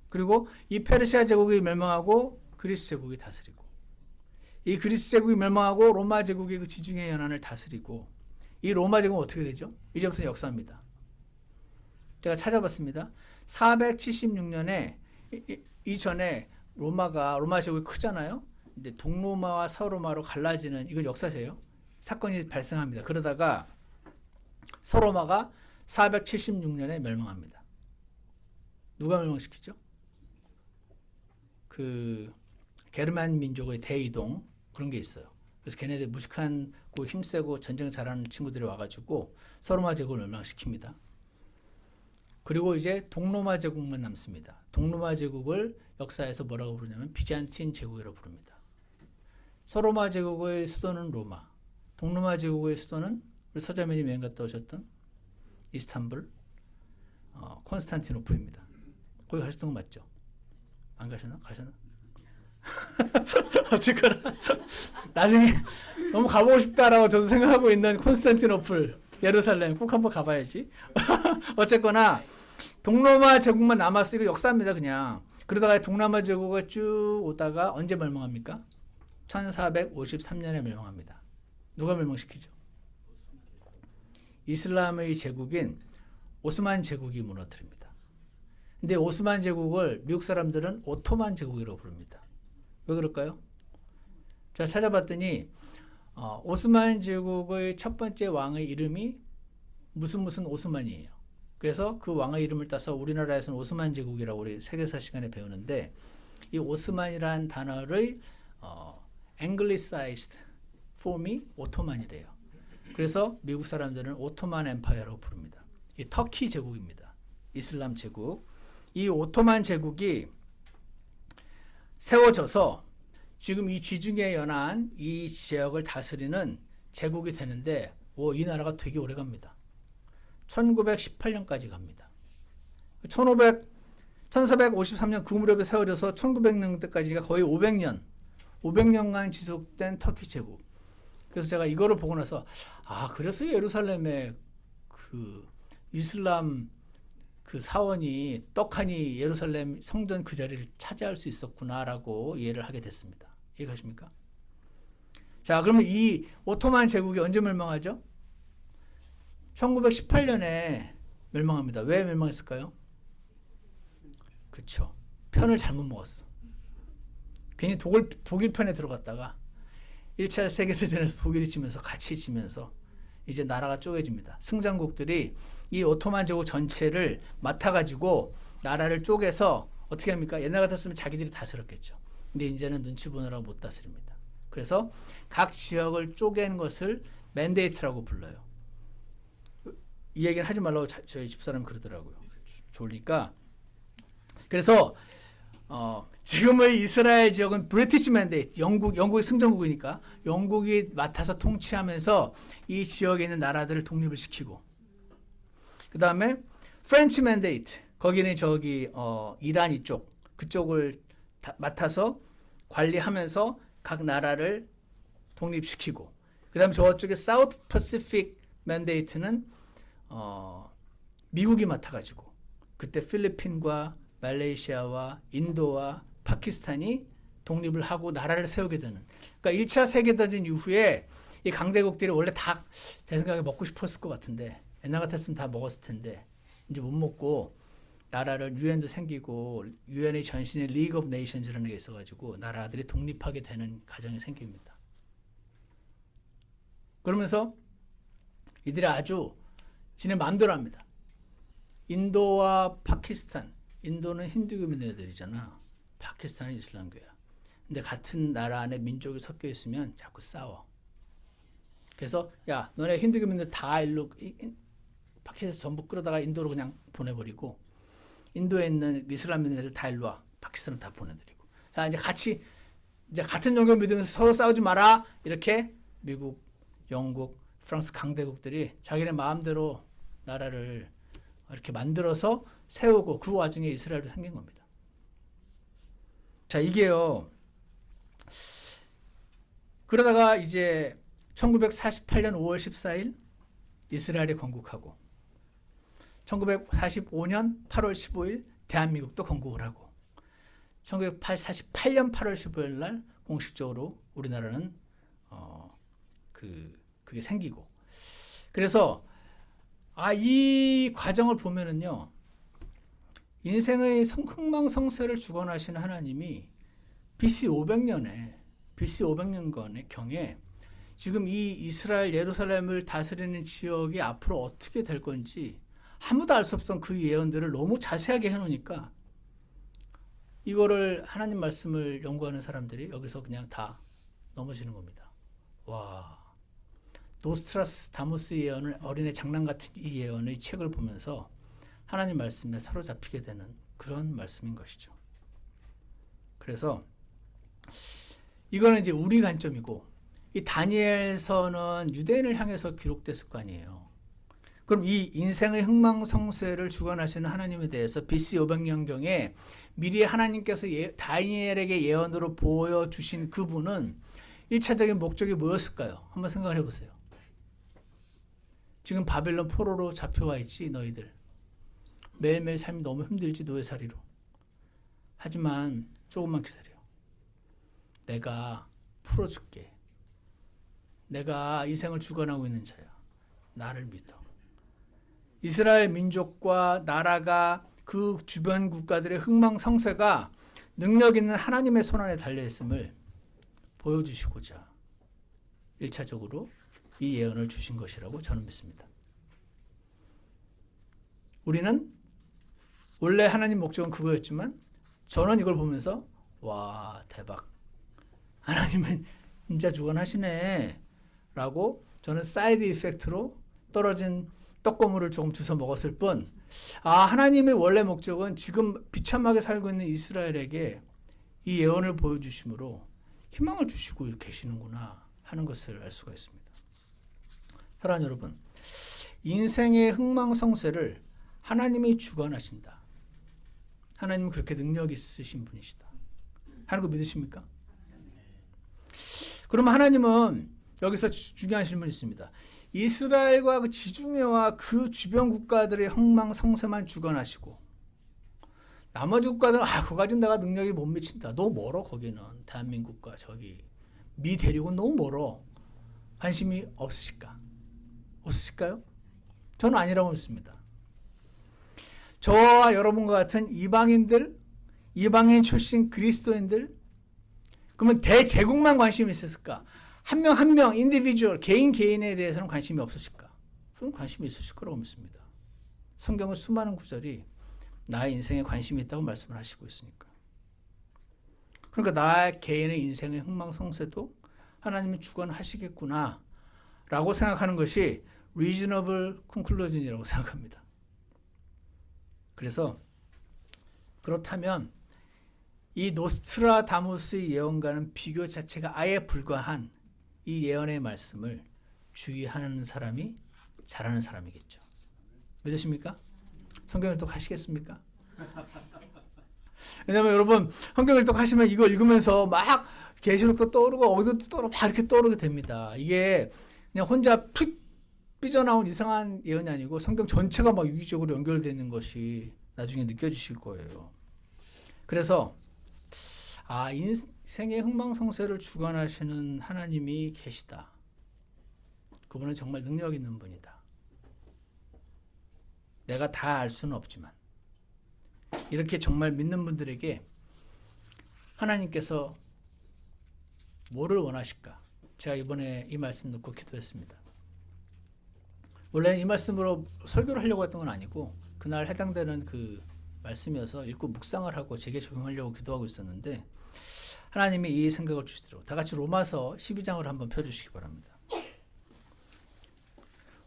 그리고 이 페르시아 제국이 멸망하고 그리스 제국이 다스리고, 이 그리스 제국이 멸망하고 로마 제국이 그 지중해 연안을 다스리고, 이 로마 제국은 어떻게 되죠? 이제부터는 역사입니다. 제가 찾아봤습니다. 476년에 이전에 로마 제국이 크잖아요. 이제 동로마와 서로마로 갈라지는 이건 역사세요. 사건이 발생합니다. 그러다가 서로마가 476년에 멸망합니다. 누가 멸망시키죠? 그 게르만 민족의 대이동 그런 게 있어요. 그래서 걔네들 무식하고 힘세고 전쟁 잘하는 친구들이 와가지고 서로마 제국을 멸망시킵니다. 그리고 이제 동로마 제국만 남습니다. 동로마 제국을 역사에서 뭐라고 부르냐면 비잔틴 제국이라고 부릅니다. 서로마 제국의 수도는 로마, 동로마 제국의 수도는 우리 서자매님 여행 갔다 오셨던 이스탄불, 콘스탄티노플입니다. 거기 가셨던 거 맞죠? 안 가셨나? 가셨나? 어쨌거나 나중에 너무 가보고 싶다라고 저도 생각하고 있는 콘스탄티노플, 예루살렘 꼭 한번 가봐야지. 어쨌거나 동로마 제국만 남았어요. 이거 역사입니다. 그냥. 그러다가 동로마 제국이 쭉 오다가 언제 멸망합니까? 1453년에 멸망합니다. 누가 멸망시키죠? 이슬람의 제국인 오스만 제국이 무너뜨립니다. 근데 오스만 제국을 미국 사람들은 오토만 제국이라고 부릅니다. 왜 그럴까요? 제가 찾아봤더니 오스만 제국의 첫 번째 왕의 이름이 무슨 오스만이에요. 그래서 그 왕의 이름을 따서 우리나라에서는 오스만 제국이라고 우리 세계사 시간에 배우는데 이 오스만이라는 단어의 앵글리사이즈드 폼이 오토만이래요. 그래서 미국 사람들은 오토만 엠파이어라고 부릅니다. 이 터키 제국입니다. 이슬람 제국. 이 오토만 제국이 세워져서 지금 이 지중해 연안 이 지역을 다스리는 제국이 되는데 이 나라가 되게 오래 갑니다. 1918년까지 갑니다. 1453년 그 무렵에 세워져서 1900년 때까지가 거의 500년간 지속된 터키 제국. 그래서 제가 이거를 보고 나서 그래서 예루살렘에 그 이슬람 그 사원이 떡하니 예루살렘 성전 그 자리를 차지할 수 있었구나라고 이해를 하게 됐습니다. 이해가십니까? 자, 그러면 이 오토만 제국이 언제 멸망하죠? 1918년에 멸망합니다. 왜 멸망했을까요? 그렇죠. 편을 잘못 먹었어. 괜히 독일 편에 들어갔다가 1차 세계대전에서 독일이 지면서 같이 지면서 이제 나라가 쪼개집니다. 승전국들이 이 오토만 제국 전체를 맡아가지고 나라를 쪼개서 어떻게 합니까? 옛날 같았으면 자기들이 다스렸겠죠. 근데 이제는 눈치 보느라고 못 다스립니다. 그래서 각 지역을 쪼개는 것을 맨데이트라고 불러요. 이 얘기는 하지 말라고 저희 집사람이 그러더라고요. 졸리니까. 그래서 지금의 이스라엘 지역은 브리티시 맨데이트, 영국이 승전국이니까 영국이 맡아서 통치하면서 이 지역에 있는 나라들을 독립을 시키고, 그 다음에 프렌치 맨데이트, 거기는 이란 이쪽, 그쪽을 맡아서 관리하면서 각 나라를 독립시키고, 그 다음에 저쪽에 사우스 퍼시픽 맨데이트는 미국이 맡아가지고 그때 필리핀과 말레이시아와 인도와 파키스탄이 독립을 하고 나라를 세우게 되는. 그러니까 1차 세계대전 이후에 이 강대국들이 원래 다 제 생각에 먹고 싶었을 것 같은데, 옛날 같았으면 다 먹었을 텐데 이제 못 먹고 나라를 유엔도 생기고 유엔의 전신에 리그 오브 네이션즈라는 게 있어가지고 나라들이 독립하게 되는 과정이 생깁니다. 그러면서 이들이 아주 지네 마음대로 합니다. 인도와 파키스탄, 인도는 힌두교 민들이잖아. 파키스탄은 이슬람교야. 근데 같은 나라 안에 민족이 섞여 있으면 자꾸 싸워. 그래서 야, 너네 힌두교 민들 다 일로 파키스탄 전부 끌어다가 인도로 그냥 보내버리고, 인도에 있는 이슬람 민들 다 일로 와. 파키스탄은 다 보내드리고. 자, 이제 같이 같은 종교 믿으면서 서로 싸우지 마라. 이렇게 미국, 영국, 프랑스 강대국들이 자기네 마음대로 나라를 이렇게 만들어서 세우고, 그 와중에 이스라엘도 생긴 겁니다. 자, 이게요. 그러다가 이제 1948년 5월 14일 이스라엘이 건국하고, 1945년 8월 15일 대한민국도 건국을 하고, 1948년 8월 15일 날 공식적으로 우리나라는 그게 생기고. 그래서 이 과정을 보면은요, 인생의 흥망성쇠를 주관하시는 하나님이 BC 500년에 BC 500년경에 경에 지금 이 이스라엘 예루살렘을 다스리는 지역이 앞으로 어떻게 될 건지 아무도 알 수 없던 그 예언들을 너무 자세하게 해놓으니까 이거를 하나님 말씀을 연구하는 사람들이 여기서 그냥 다 넘어지는 겁니다. 와, 노스트라다무스 예언을 어린애 장난 같은 이 예언의 책을 보면서 하나님 말씀에 사로잡히게 되는 그런 말씀인 것이죠. 그래서 이거는 이제 우리 관점이고, 이 다니엘서는 유대인을 향해서 기록됐을 거 아니에요. 그럼 이 인생의 흥망성쇠를 주관하시는 하나님에 대해서 BC 500년경에 미리 하나님께서 다니엘에게 예언으로 보여주신 그분은 1차적인 목적이 뭐였을까요? 한번 생각을 해보세요. 지금 바벨론 포로로 잡혀와 있지 너희들. 매일매일 삶이 너무 힘들지 노예살이로. 하지만 조금만 기다려. 내가 풀어줄게. 내가 인생을 주관하고 있는 자야. 나를 믿어. 이스라엘 민족과 나라가 그 주변 국가들의 흥망성쇠가 능력 있는 하나님의 손안에 달려있음을 보여주시고자 1차적으로 이 예언을 주신 것이라고 저는 믿습니다. 우리는 원래 하나님 목적은 그거였지만 저는 이걸 보면서 와 대박, 하나님은 진짜 주관하시네 라고 저는 사이드 이펙트로 떨어진 떡고물을 조금 주워 먹었을 뿐, 하나님의 원래 목적은 지금 비참하게 살고 있는 이스라엘에게 이 예언을 보여주심으로 희망을 주시고 계시는구나 하는 것을 알 수가 있습니다. 사랑하는 여러분, 인생의 흥망성쇠를 하나님이 주관하신다. 하나님은 그렇게 능력 있으신 분이시다 하는 거 믿으십니까? 그럼 하나님은 여기서 중요한 질문이 있습니다. 이스라엘과 그 지중해와 그 주변 국가들의 흥망성쇠만 주관하시고 나머지 국가들은 그거 가지고 내가 능력이 못 미친다. 너무 멀어 거기는. 대한민국과 저기 미 대륙은 너무 멀어. 관심이 없으실까? 없으실까요? 저는 아니라고 믿습니다. 저와 여러분과 같은 이방인들, 이방인 출신 그리스도인들, 그러면 대제국만 관심이 있었을까? 한 명 한 명 인디비주얼 개인에 대해서는 관심이 없으실까? 그럼 관심이 있으실 거라고 믿습니다. 성경은 수많은 구절이 나의 인생에 관심이 있다고 말씀을 하시고 있으니까. 그러니까 나의 개인의 인생의 흥망성쇠도 하나님이 주관하시겠구나 라고 생각하는 것이 reasonable conclusion이라고 생각합니다. 그래서 그렇다면 이 노스트라다무스의 예언과는 비교 자체가 아예 불가한 이 예언의 말씀을 주의하는 사람이 잘하는 사람이겠죠. 믿으십니까? 성경을 또 하시겠습니까? 왜냐면 여러분 성경을 또 하시면 이거 읽으면서 막 계시록도 떠오르고 어디도 떠오르고 막 이렇게 떠오르게 됩니다. 이게 그냥 혼자 픽 삐져나온 이상한 예언이 아니고 성경 전체가 막 유기적으로 연결되는 것이 나중에 느껴지실 거예요. 그래서 인생의 흥망성쇠를 주관하시는 하나님이 계시다. 그분은 정말 능력 있는 분이다. 내가 다 알 수는 없지만 이렇게 정말 믿는 분들에게 하나님께서 뭐를 원하실까? 제가 이번에 이 말씀 듣고 기도했습니다. 원래는 이 말씀으로 설교를 하려고 했던 건 아니고 그날 해당되는 그 말씀이어서 읽고 묵상을 하고 제게 적용하려고 기도하고 있었는데 하나님이 이 생각을 주시더라고요. 다 같이 로마서 12장을 한번 펴주시기 바랍니다.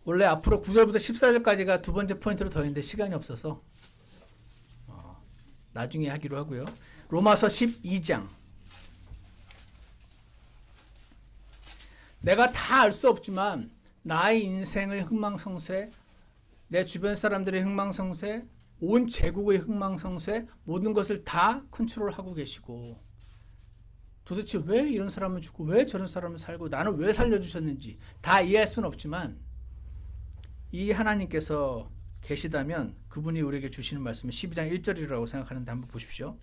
원래 앞으로 9절부터 14절까지가 두 번째 포인트로 더 있는데 시간이 없어서 나중에 하기로 하고요. 로마서 12장. 내가 다 알 수 없지만 나의 인생의 흥망성쇠, 내 주변 사람들의 흥망성쇠, 온 제국의 흥망성쇠, 모든 것을 다 컨트롤하고 계시고 도대체 왜 이런 사람을 죽고 왜 저런 사람을 살고 나는 왜 살려주셨는지 다 이해할 수는 없지만 이 하나님께서 계시다면 그분이 우리에게 주시는 말씀은 12장 1절이라고 생각하는데 한번 보십시오.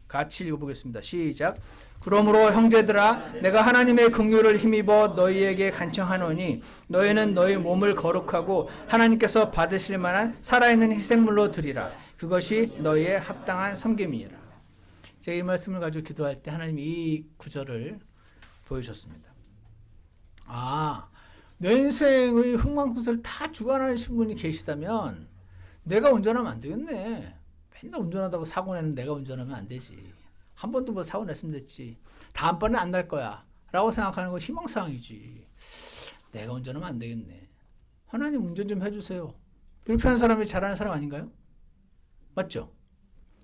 같이 읽어보겠습니다. 시작. 그러므로 형제들아 내가 하나님의 긍휼을 힘입어 너희에게 간청하노니 너희는 너희 몸을 거룩하고 하나님께서 받으실 만한 살아있는 희생물로 드리라. 그것이 너희의 합당한 섬김이니라. 제가 이 말씀을 가지고 기도할 때 하나님이 이 구절을 보여주셨습니다. 내 인생의 흥망성쇠를 다 주관하시는 분이 계시다면 내가 운전하면 안 되겠네. 맨날 운전하다가 사고 내는 내가 운전하면 안 되지. 한 번도 뭐 사고 냈으면 됐지. 다음번엔 안 날 거야 라고 생각하는 건 희망사항이지. 내가 운전하면 안 되겠네. 하나님 운전 좀 해주세요. 이렇게 하는 사람이 잘하는 사람 아닌가요? 맞죠?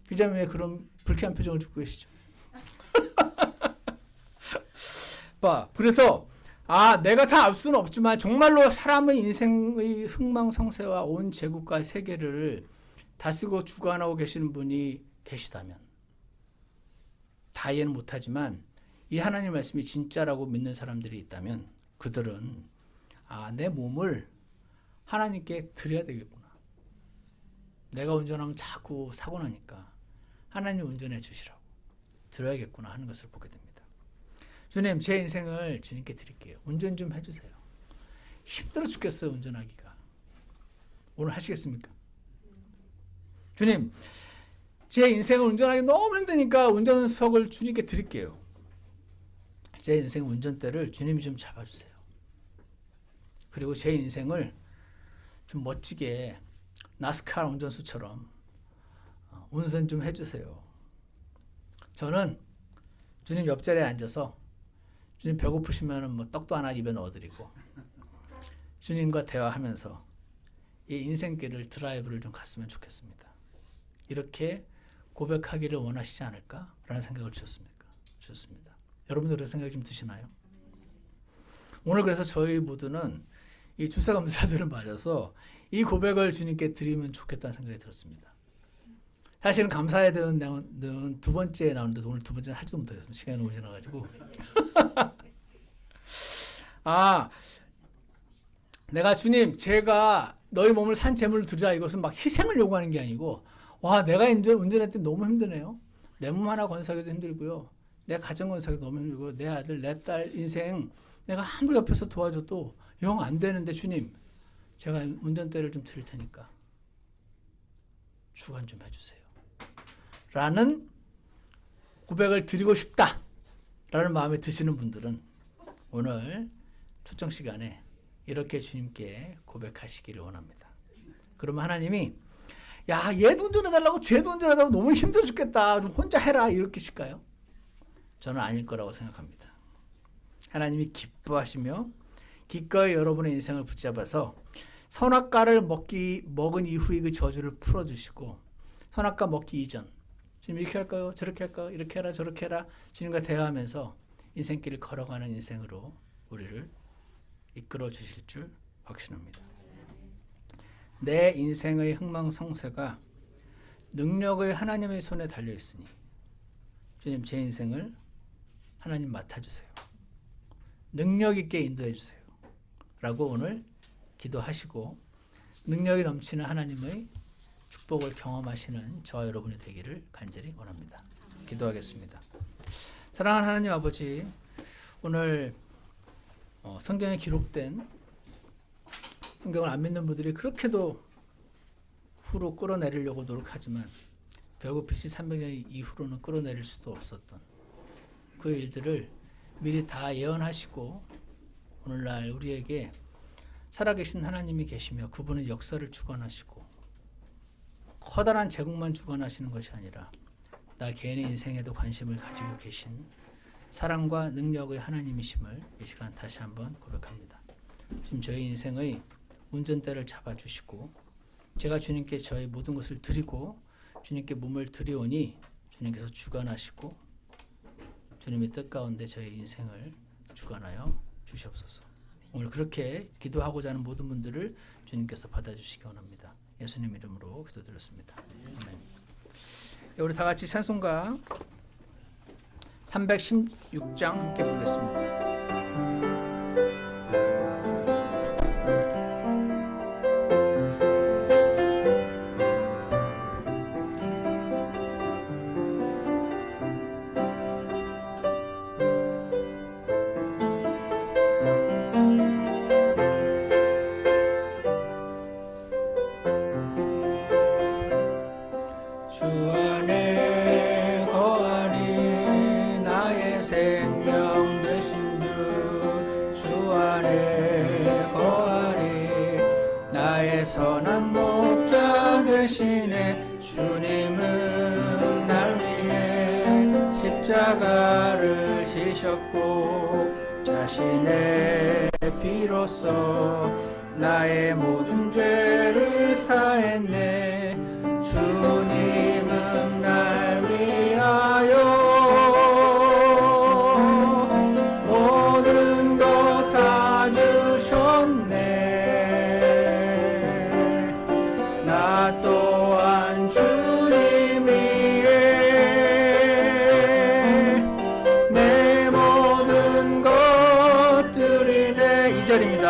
기자님 왜 그런 불쾌한 표정을 짓고 계시죠? 그래서 내가 다 알 수는 없지만 정말로 사람의 인생의 흥망성쇠와 온 제국과 세계를 다스리고 주관하고 계시는 분이 계시다면, 다 이해는 못하지만 이 하나님 말씀이 진짜라고 믿는 사람들이 있다면 그들은 내 몸을 하나님께 드려야 되겠구나. 내가 운전하면 자꾸 사고 나니까 하나님 운전해 주시라고 드려야겠구나 하는 것을 보게 됩니다. 주님, 제 인생을 주님께 드릴게요. 운전 좀 해주세요. 힘들어 죽겠어요, 운전하기가. 오늘 하시겠습니까? 주님, 제 인생을 운전하기 너무 힘드니까 운전석을 주님께 드릴게요. 제 인생 운전대를 주님이 좀 잡아주세요. 그리고 제 인생을 좀 멋지게 나스카 운전수처럼 운전 좀 해주세요. 저는 주님 옆자리에 앉아서 주님 배고프시면 뭐 떡도 하나 입에 넣어드리고 주님과 대화하면서 이 인생길을 드라이브를 좀 갔으면 좋겠습니다. 이렇게 고백하기를 원하시지 않을까라는 생각을 주셨습니다. 여러분들 그런 생각이 좀 드시나요? 오늘 그래서 저희 모두는 이 주사감사절을 맞아서 이 고백을 주님께 드리면 좋겠다는 생각이 들었습니다. 사실은 감사해야 되는 내용은 두 번째에 나오는데 오늘 두 번째는 하지도 못하겠습니다. 시간이 너무 지나가지고. 내가 주님, 제가 너희 몸을 산 제물로 드리라, 이것은 막 희생을 요구하는 게 아니고, 내가 운전할 때 너무 힘드네요. 내 몸 하나 건사하기도 힘들고요. 내 가정 건사하기도 너무 힘들고, 내 아들, 내 딸 인생 내가 아무리 옆에서 도와줘도 영 안 되는데 주님, 제가 운전대를 좀 드릴 테니까 주관 좀 해주세요. 라는 고백을 드리고 싶다 라는 마음에 드시는 분들은 오늘 초청 시간에 이렇게 주님께 고백하시기를 원합니다. 그러면 하나님이 얘도 운전해달라고 쟤도 운전해달라고 너무 힘들어 죽겠다, 좀 혼자 해라, 이렇게 하실까요? 저는 아닐 거라고 생각합니다. 하나님이 기뻐하시며 기꺼이 여러분의 인생을 붙잡아서 선악과를 먹은 이후의 그 저주를 풀어주시고, 선악과 먹기 이전 주님 이렇게 할까요? 저렇게 할까요? 이렇게 해라 저렇게 해라 주님과 대화하면서 인생길을 걸어가는 인생으로 우리를 이끌어 주실 줄 확신합니다. 내 인생의 흥망성쇠가 능력의 하나님의 손에 달려있으니 주님, 제 인생을 하나님 맡아주세요. 능력 있게 인도해 주세요. 라고 오늘 기도하시고 능력이 넘치는 하나님의 축복을 경험하시는 저와 여러분이 되기를 간절히 원합니다. 기도하겠습니다. 사랑하는 하나님 아버지, 오늘 성경에 기록된 성경을 안 믿는 분들이 그렇게도 후로 끌어내리려고 노력하지만 결국 BC 300년 이후로는 끌어내릴 수도 없었던 그 일들을 미리 다 예언하시고 오늘날 우리에게 살아계신 하나님이 계시며 그분은 역사를 주관하시고 커다란 제국만 주관하시는 것이 아니라 나 개인의 인생에도 관심을 가지고 계신 사랑과 능력의 하나님이심을 이 시간 다시 한번 고백합니다. 지금 저희 인생의 운전대를 잡아주시고 제가 주님께 저의 모든 것을 드리고 주님께 몸을 드리오니 주님께서 주관하시고 주님의 뜻 가운데 저희 인생을 주관하여 주시옵소서. 오늘 그렇게 기도하고자 하는 모든 분들을 주님께서 받아주시기 원합니다. 예수님 이름으로 기도드렸습니다. 아멘. 우리 다 같이 찬송가 316장 함께 부르겠습니다. 생명 되신 선한 목자 되시네. 주님은 날 위해 십자가를 지셨고 자신의 피로써 나의 모든 죄를 사했네. 주님은 날 위하여 모든 것 다 주셨네. 나 또한 주님 위에 내 모든 것들이네. 2절입니다.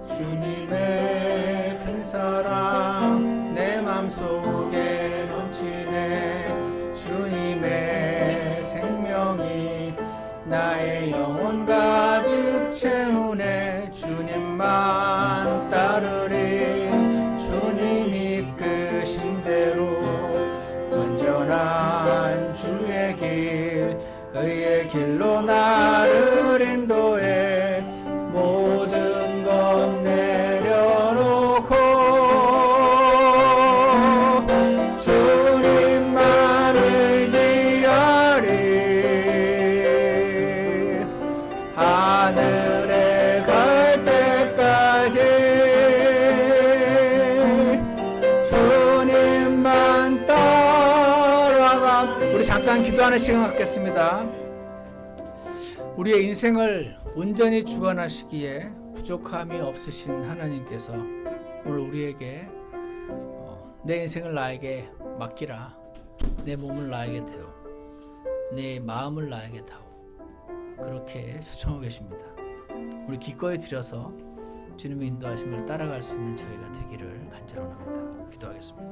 주님의 큰 사랑 내 맘속에 넘치네. 주님의 생명이 나의 영혼 가득 채우네. 주님만 따르리. 주님이 이끄신 대로 완전한 주의 길 의의 길로 나를 인도해. 모든 것 내려놓고 주님만 의지하리. 하늘에 갈 때까지 주님만 따라가. 우리 잠깐 기도하는 시간 갖겠습니다. 우리의 인생을 온전히 주관하시기에 부족함이 없으신 하나님께서 오늘 우리에게 내 인생을 나에게 맡기라. 내 몸을 나에게 태워 내 마음을 나에게 타오. 그렇게 초청하고 계십니다. 우리 기꺼이 드려서 주님의 인도하심을 따라갈 수 있는 저희가 되기를 간절히 원합니다. 기도하겠습니다.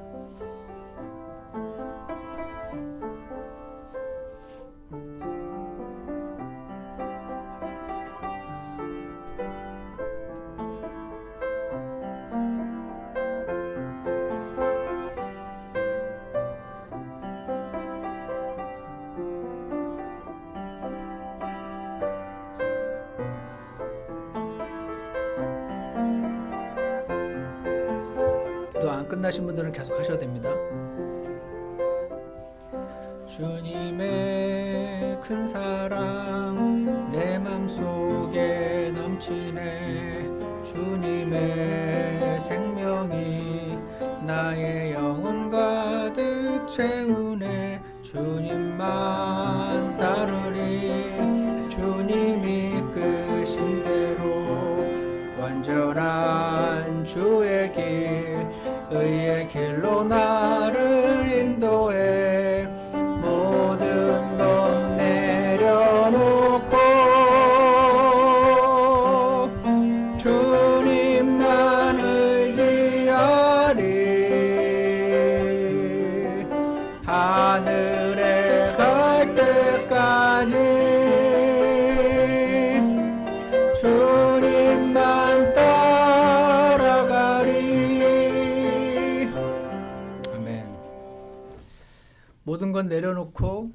기도 안 끝나신 분들은 계속 하셔야 됩니다. 주님의 큰 사랑 내 맘속에 넘치네. 주님의 생명이 나의 영혼 가득 채우네. 주님만 따르리. 주님이 이끄신 대로 완전한 주의 길 의의 길로 나를 인도해. 모든 것 내려놓고 주님만 의지하리. 하늘에 갈 때까지 주님만 따라가리. 아멘. 모든 건 내려놓고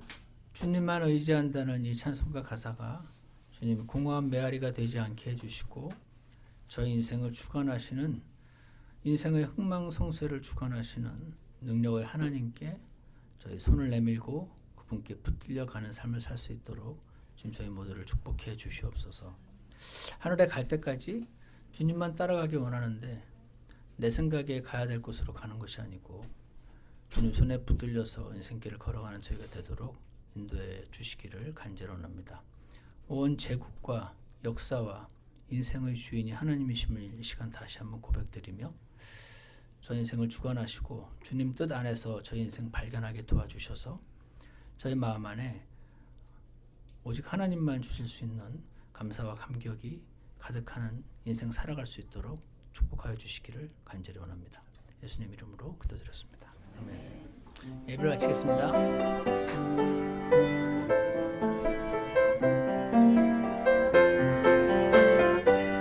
주님만 의지한다는 이 찬송가 가사가 주님 공허한 메아리가 되지 않게 해주시고 저희 인생을 주관하시는, 인생의 흥망성쇠를 주관하시는 능력의 하나님께 저희 손을 내밀고 그분께 붙들려 가는 삶을 살 수 있도록 주님 저희 모두를 축복해 주시옵소서. 하늘에 갈 때까지 주님만 따라가기 원하는데 내 생각에 가야 될 곳으로 가는 것이 아니고 주님 손에 붙들려서 인생길을 걸어가는 저희가 되도록 인도해 주시기를 간절히 원합니다. 온 제국과 역사와 인생의 주인이 하나님이심을 이 시간 다시 한번 고백드리며 저 인생을 주관하시고 주님 뜻 안에서 저희 인생 발견하게 도와주셔서 저희 마음 안에 오직 하나님만 주실 수 있는 감사와 감격이 가득하는 인생 살아갈 수 있도록 축복하여 주시기를 간절히 원합니다. 예수님 이름으로 기도드렸습니다. 아멘. 예배를 마치겠습니다.